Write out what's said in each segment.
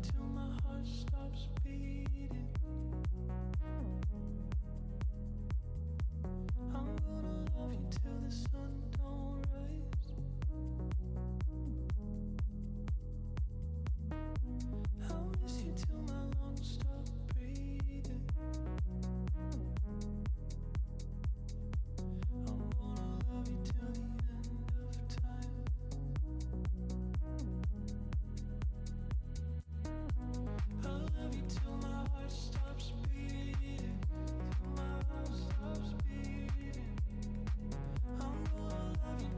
till my heart stops beating. I'm gonna love you till the sun don't rise. I'll miss you till my lungs stop breathing. I'm gonna love you till the end of time. I'll love you till my heart stops beating. Till my heart stops beating. I'm gonna love you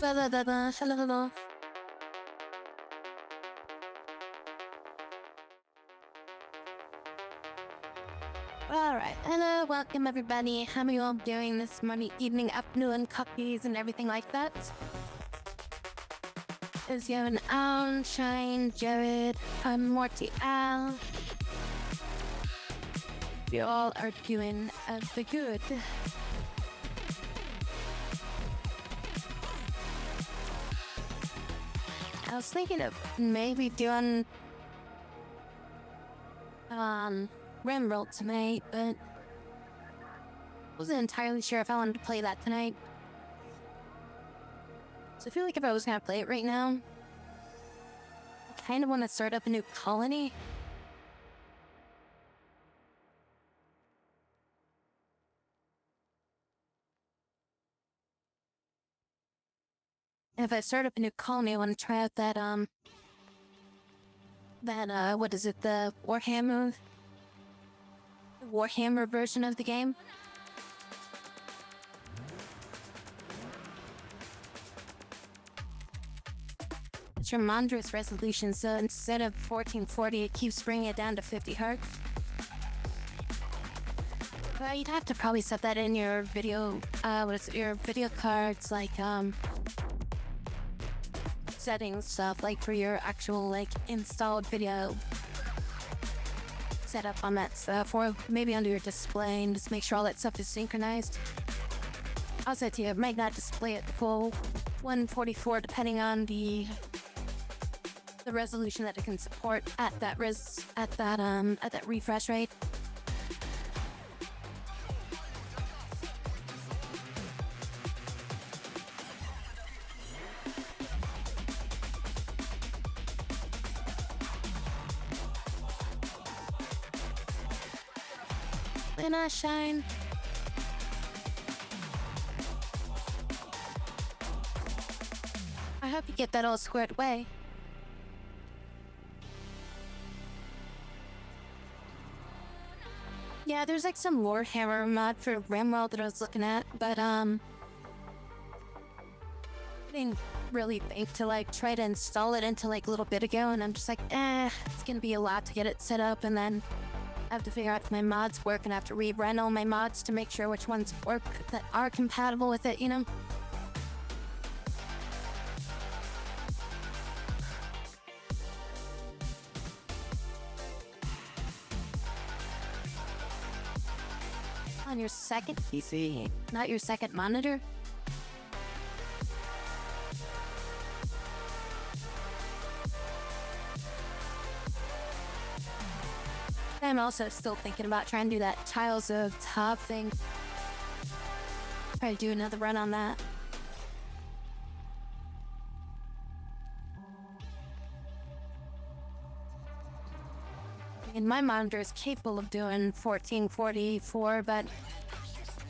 Hello. Alright, hello, welcome everybody. How are you all doing this morning, evening, afternoon, coffees, and everything like that? Is you an Alan, Shine, Jared, Morty, Al. We all are doing the good. I was thinking of maybe doing Rimworld tonight, but wasn't entirely sure if I wanted to play that tonight. So I feel like if I was gonna play it right now, I kind of want to start up a new colony. And if I start up a new colony, I want to try out that what is it, the Warhammer version of the game. It's your Mondra's resolution, so instead of 1440, it keeps bringing it down to 50 hertz. Well, you'd have to probably set that in your video, your video cards, like, settings stuff, like for your actual, like, installed video setup on that stuff, or maybe under your display, and just make sure all that stuff is synchronized. I'll say to you, it might not display at the full 144, depending on the resolution that it can support at that refresh rate. And I shine. I hope you get that all squared away. Yeah, there's like some Warhammer mod for Rimworld that I was looking at, but I didn't really think to like try to install it until like a little bit ago, and I'm just like, it's gonna be a lot to get it set up, and then I have to figure out if my mods work, and I have to rerun all my mods to make sure which ones work that are compatible with it, you know? On your second PC, not your second monitor? I'm also still thinking about trying to do that Tiles of Top thing. Try to do another run on that. And my monitor is capable of doing 1444, but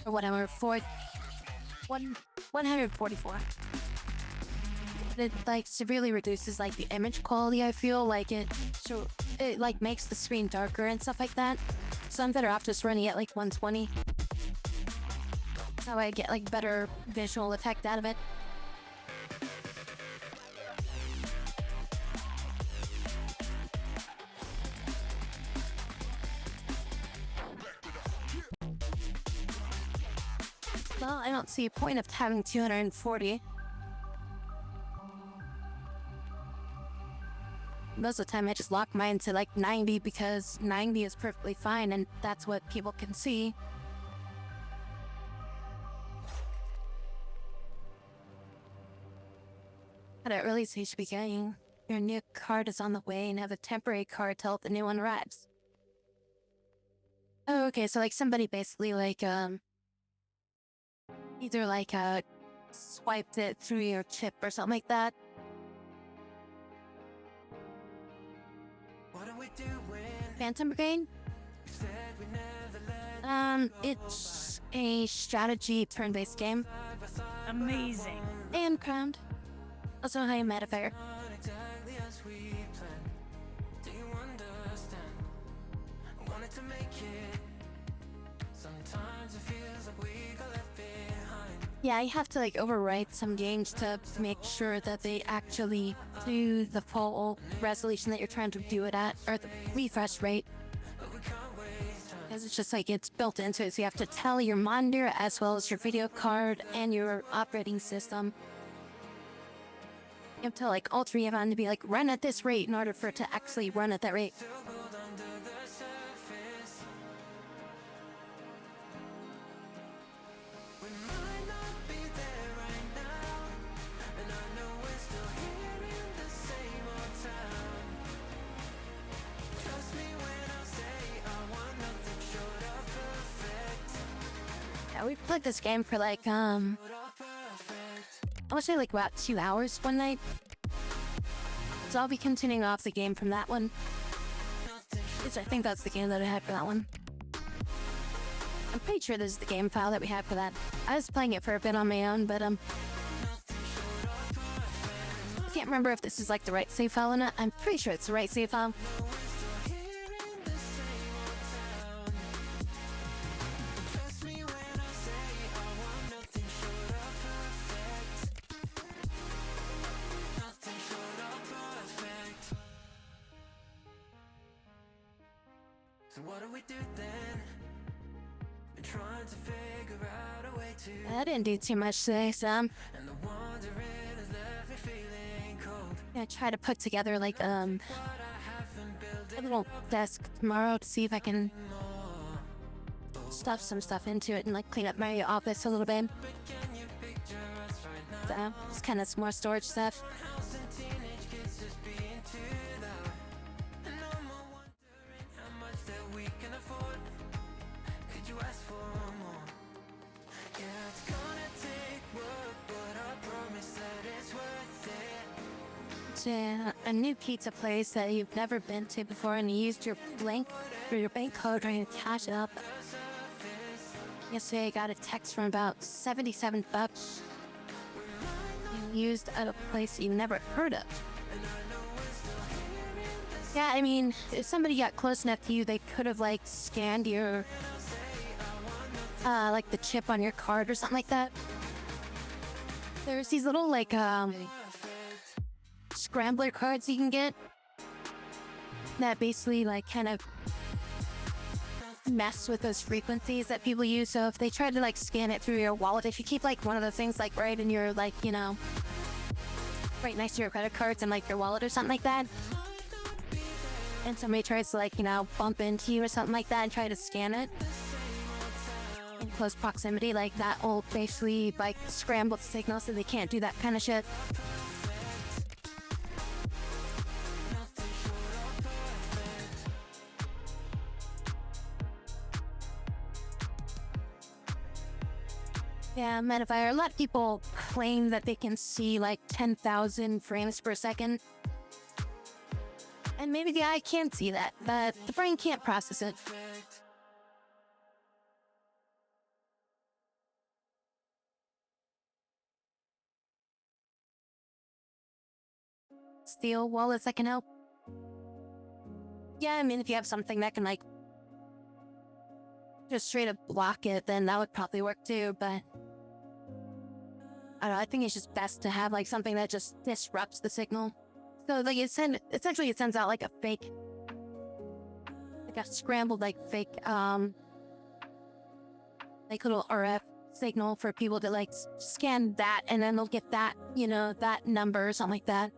or whatever, 144. But it like severely reduces like the image quality. I feel like it like makes the screen darker and stuff like that. So I'm better off just running at like 120. That's how I get like better visual effect out of it. Well, I don't see a point of having 240. Most of the time I just lock mine to like 90 because 90 is perfectly fine and that's what people can see. At an early stage beginning, your new card is on the way and have a temporary card till the new one arrives. Oh, okay, so like somebody basically like either like swiped it through your chip or something like that. Phantom Brigade? It's a strategy turn-based game. Amazing. And crowned. Also high modifier. Yeah, you have to like overwrite some games to make sure that they actually do the full resolution that you're trying to do it at, or the refresh rate. Because it's just like it's built into it, so you have to tell your monitor as well as your video card and your operating system. You have to like all three of them to be like run at this rate in order for it to actually run at that rate. Yeah, we played this game for like I would say like about 2 hours one night. So I'll be continuing off the game from that one. Which I think that's the game that I had for that one. I'm pretty sure this is the game file that we had for that. I was playing it for a bit on my own, but I can't remember if this is like the right save file or not. I'm pretty sure it's the right save file. So what do we do then? Been trying to figure out a way to. I didn't do too much today, so And the wandering has left me feeling cold. I'm gonna try to put together like a little desk tomorrow to see if I can stuff some stuff into it and like clean up my office a little bit. So just kind of some more storage stuff. A new pizza place that you've never been to before, and you used your bank code trying to cash it up. Yesterday I got a text from about 77 bucks you used at a place you never heard of. Yeah, I mean, if somebody got close enough to you, they could have like scanned your like the chip on your card or something like that. There's these little like scrambler cards you can get that basically like kind of mess with those frequencies that people use. So if they try to like scan it through your wallet, if you keep like one of those things like right in your like, you know, right next to your credit cards and like your wallet or something like that, and somebody tries to like, you know, bump into you or something like that and try to scan it in close proximity, like that will basically like scramble the signal so they can't do that kind of shit. Yeah, Metafire. A lot of people claim that they can see like 10,000 frames per second. And maybe the eye can't see that, but the brain can't process it. Steel wallets that can help. Yeah, I mean, if you have something that can like just straight up block it, then that would probably work too, but I don't know, I think it's just best to have like something that just disrupts the signal. So like essentially it sends out like a fake, like a scrambled like fake like little RF signal for people to like scan that, and then they'll get that, you know, that number or something like that,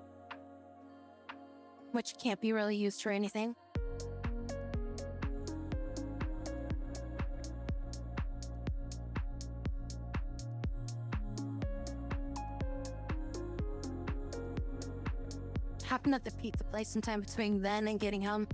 which can't be really used for anything. Happened at the pizza place sometime between then and getting home.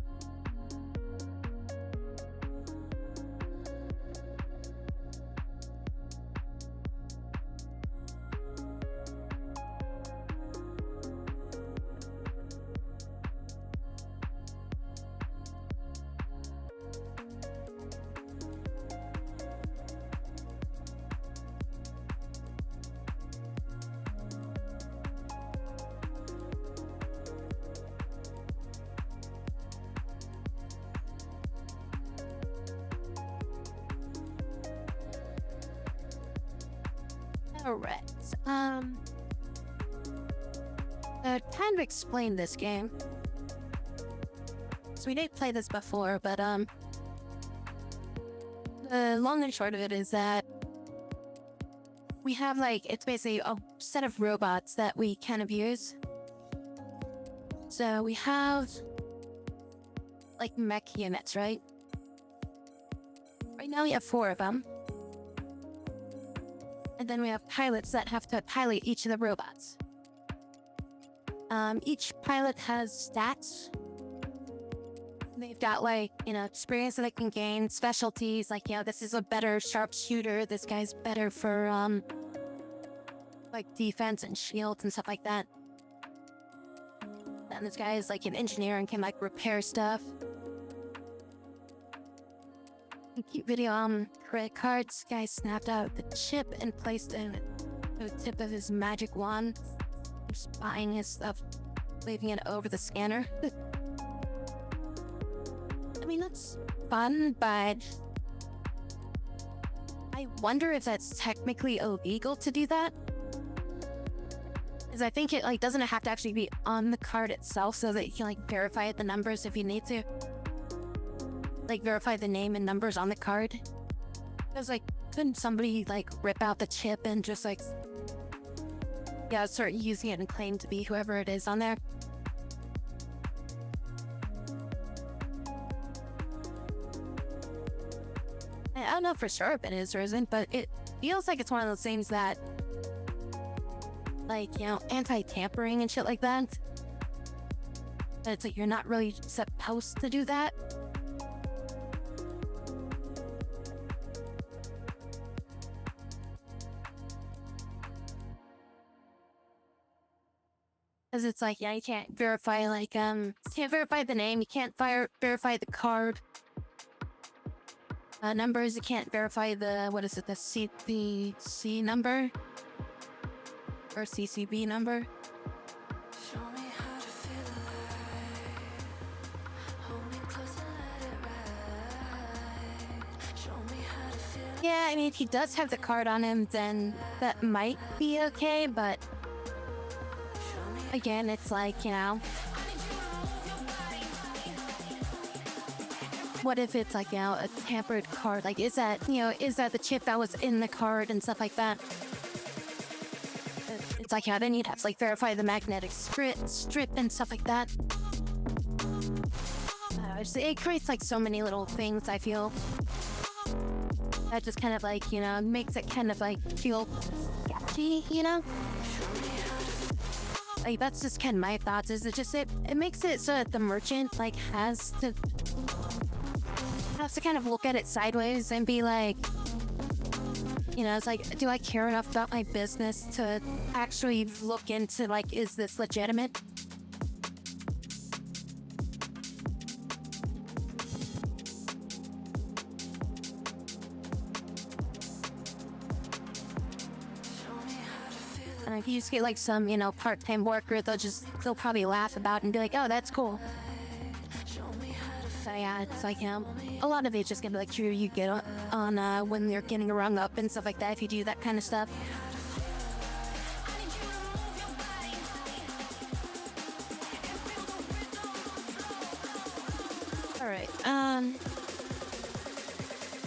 Alright. Time to explain this game. So we didn't play this before, but the long and short of it is that we have it's basically a set of robots that we can abuse. So we have mech units, right? Right now we have 4 of them. And then we have pilots that have to pilot each of the robots. Each pilot has stats. They've got experience that they can gain, specialties, this is a better sharpshooter, this guy's better for defense and shields and stuff like that. And this guy is an engineer and can repair stuff. Cute video credit cards. Guy snapped out the chip and placed it in the tip of his magic wand. Just buying his stuff, waving it over the scanner. I mean, that's fun, but I wonder if that's technically illegal to do that. Because I think it doesn't have to actually be on the card itself, so that you can verify the numbers if you need to. Verify the name and numbers on the card. Because couldn't somebody rip out the chip and just start using it and claim to be whoever it is on there? I don't know for sure if it is or isn't, but it feels like it's one of those things that anti-tampering and shit like that. But it's you're not really supposed to do that. Because it's you can't verify you can't verify the name, you can't verify the card numbers, you can't verify the the C number or CCB number. Show me how to feel alive. Hold me close and let it ride. Show me how to feel. Yeah, I mean, if he does have the card on him, then that might be okay, but again, it's what if it's a tampered card? Is that the chip that was in the card and stuff like that? It's then you'd have to verify the magnetic strip and stuff like that. It creates so many little things, I feel. That just kind of makes it kind of feel sketchy, that's just kind of my thoughts. Is it makes it so that the merchant has to kind of look at it sideways and be it's do I care enough about my business to actually look into is this legitimate? And if you just get some, part-time worker, they'll probably laugh about it and be oh, that's cool. So yeah, it's a lot of it's just gonna be you get on when you're getting rung up and stuff like that if you do that kind of stuff. Alright,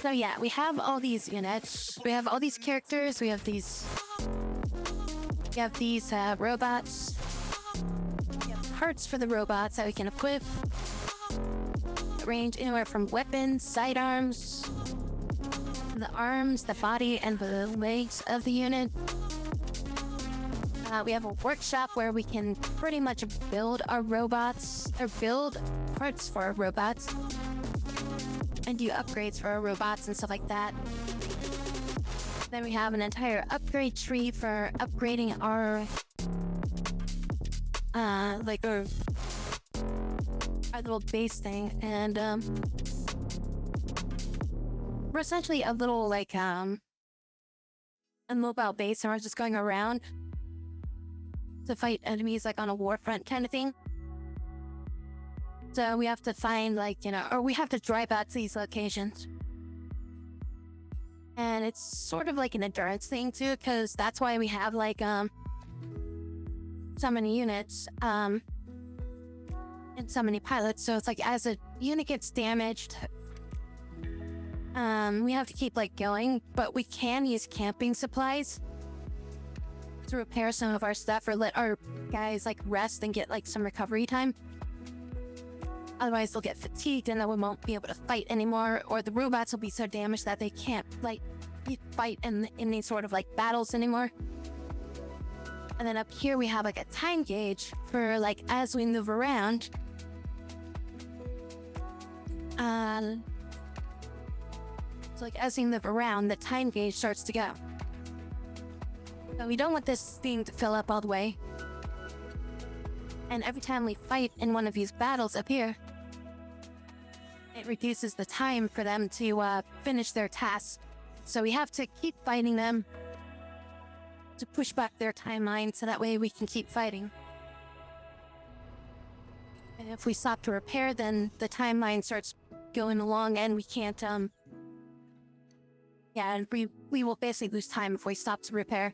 so yeah, we have all these units, we have all these characters, we have these robots. We have parts for the robots that we can equip. Range anywhere from weapons, sidearms, the arms, the body, and the legs of the unit. We have a workshop where we can pretty much build our robots, or build parts for our robots, and do upgrades for our robots and stuff like that. Then we have an entire upgrade tree for upgrading our our little base thing, and we're essentially a little a mobile base, and we're just going around to fight enemies on a war front kind of thing. So we have to find or we have to drive out to these locations. And it's sort of like an endurance thing too, because that's why we have like so many units and so many pilots. So it's like as a unit gets damaged, we have to keep like going, but we can use camping supplies to repair some of our stuff or let our guys like rest and get like some recovery time. Otherwise they'll get fatigued and then we won't be able to fight anymore, or the robots will be so damaged that they can't like fight in any sort of like battles anymore. And then up here we have like a time gauge for like as we move around. So like as we move around, the time gauge starts to go. So we don't want this thing to fill up all the way. And every time we fight in one of these battles up here, it reduces the time for them to finish their tasks. So we have to keep fighting them to push back their timeline so that way we can keep fighting. And if we stop to repair, then the timeline starts going along and we can't, and we will basically lose time if we stop to repair.